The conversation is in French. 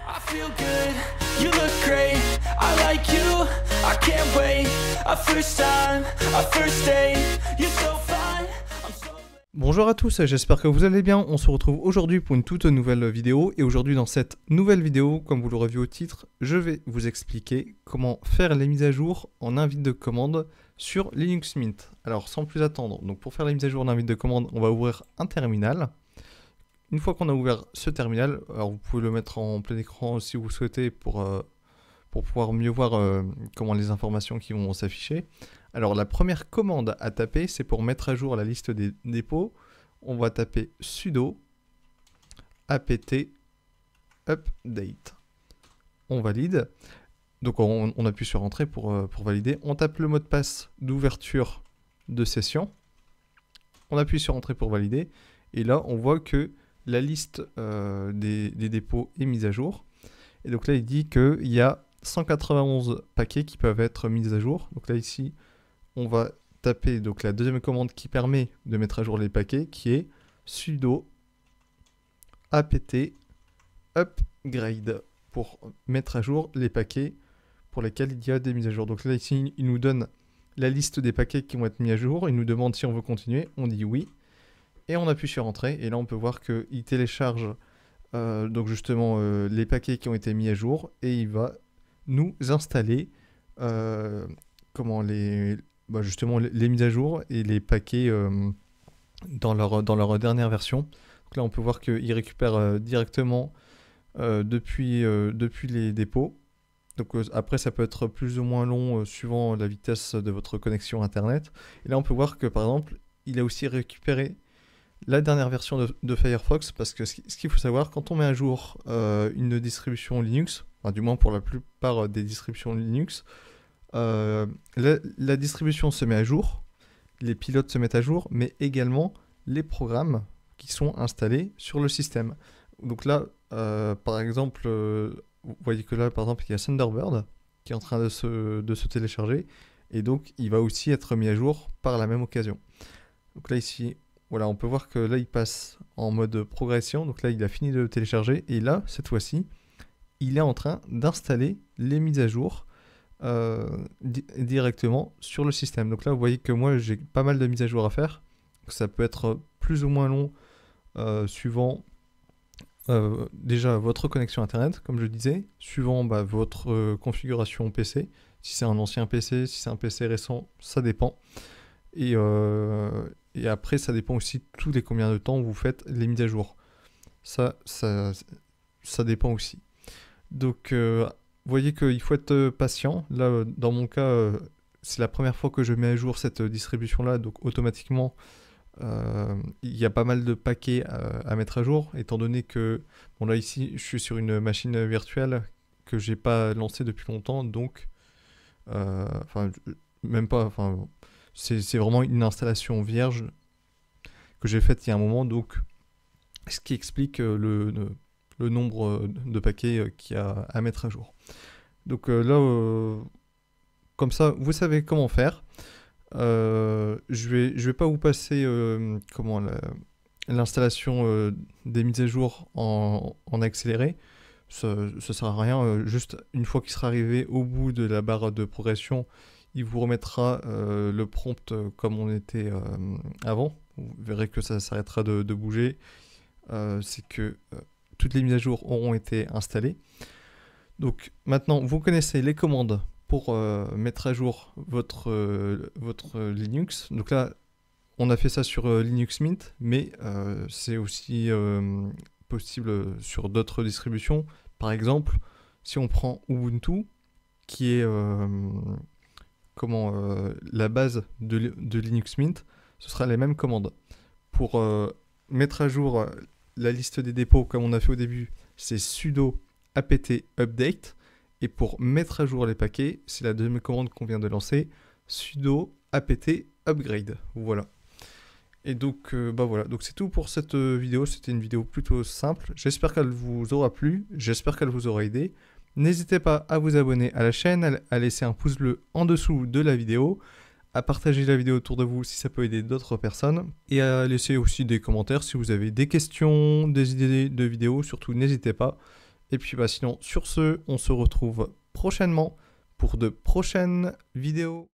I feel good, you look great, I like you, I can't wait. A first time, a first date, you're so fine, I'm so... Bonjour à tous, j'espère que vous allez bien. On se retrouve aujourd'hui pour une toute nouvelle vidéo. Et aujourd'hui dans cette nouvelle vidéo, comme vous l'aurez vu au titre, je vais vous expliquer comment faire les mises à jour en invite de commande sur Linux Mint. Alors sans plus attendre, donc pour faire les mises à jour en invite de commande, on va ouvrir un terminal. Une fois qu'on a ouvert ce terminal, alors vous pouvez le mettre en plein écran si vous souhaitez pour pouvoir mieux voir comment les informations qui vont s'afficher. Alors la première commande à taper, c'est pour mettre à jour la liste des dépôts. On va taper sudo apt update. On valide. Donc on appuie sur entrée pour valider. On tape le mot de passe d'ouverture de session. On appuie sur entrée pour valider. Et là, on voit que la liste des dépôts est mise à jour. Et donc là, il dit qu'il y a 191 paquets qui peuvent être mis à jour. Donc là, ici, on va taper donc, la deuxième commande qui permet de mettre à jour les paquets, qui est sudo apt upgrade pour mettre à jour les paquets pour lesquels il y a des mises à jour. Donc là, ici, il nous donne la liste des paquets qui vont être mis à jour. Il nous demande si on veut continuer. On dit oui. Et on appuie sur entrée. Et là, on peut voir qu'il télécharge donc justement les paquets qui ont été mis à jour. Et il va nous installer justement les mises à jour et les paquets dans leur dernière version. Donc là, on peut voir qu'il récupère directement depuis les dépôts. Donc après, ça peut être plus ou moins long suivant la vitesse de votre connexion Internet. Et là, on peut voir que par exemple, il a aussi récupéré la dernière version de Firefox, parce que ce qu'il faut savoir, quand on met à jour une distribution Linux, enfin, du moins pour la plupart des distributions Linux, la distribution se met à jour, les pilotes se mettent à jour, mais également les programmes qui sont installés sur le système. Donc là, par exemple, vous voyez que là, par exemple, il y a Thunderbird qui est en train de se télécharger, et donc il va aussi être mis à jour par la même occasion. Donc là, ici, voilà, on peut voir que là, il passe en mode progression. Donc là, il a fini de télécharger. Et là, cette fois-ci, il est en train d'installer les mises à jour directement sur le système. Donc là, vous voyez que moi, j'ai pas mal de mises à jour à faire. Donc ça peut être plus ou moins long suivant déjà votre connexion Internet, comme je disais, suivant votre configuration PC. Si c'est un ancien PC, si c'est un PC récent, ça dépend. Et après, ça dépend aussi tous les combien de temps vous faites les mises à jour. Ça dépend aussi. Donc, vous voyez qu'il faut être patient. Là, dans mon cas, c'est la première fois que je mets à jour cette distribution-là. Donc, automatiquement, il y a pas mal de paquets à mettre à jour. Étant donné que, bon là, ici, je suis sur une machine virtuelle que j'ai pas lancée depuis longtemps. Donc, c'est vraiment une installation vierge que j'ai faite il y a un moment, donc ce qui explique le nombre de paquets qu'il y a à mettre à jour. Donc là, comme ça, vous savez comment faire. Je vais pas vous passer l'installation des mises à jour en accéléré. Ça sert à rien. Juste une fois qu'il sera arrivé au bout de la barre de progression, il vous remettra le prompt comme on était avant. Vous verrez que ça s'arrêtera de bouger. C'est que toutes les mises à jour auront été installées. Donc maintenant, vous connaissez les commandes pour mettre à jour votre Linux. Donc là, on a fait ça sur Linux Mint, mais c'est aussi possible sur d'autres distributions. Par exemple, si on prend Ubuntu, qui est la base de Linux Mint, ce sera les mêmes commandes. Pour mettre à jour la liste des dépôts, comme on a fait au début, c'est sudo apt update. Et pour mettre à jour les paquets, c'est la deuxième commande qu'on vient de lancer, sudo apt upgrade. Voilà. Et donc, voilà. Donc c'est tout pour cette vidéo. C'était une vidéo plutôt simple. J'espère qu'elle vous aura plu. J'espère qu'elle vous aura aidé. N'hésitez pas à vous abonner à la chaîne, à laisser un pouce bleu en dessous de la vidéo, à partager la vidéo autour de vous si ça peut aider d'autres personnes, et à laisser aussi des commentaires si vous avez des questions, des idées de vidéos, surtout n'hésitez pas. Et puis sinon, sur ce, on se retrouve prochainement pour de prochaines vidéos.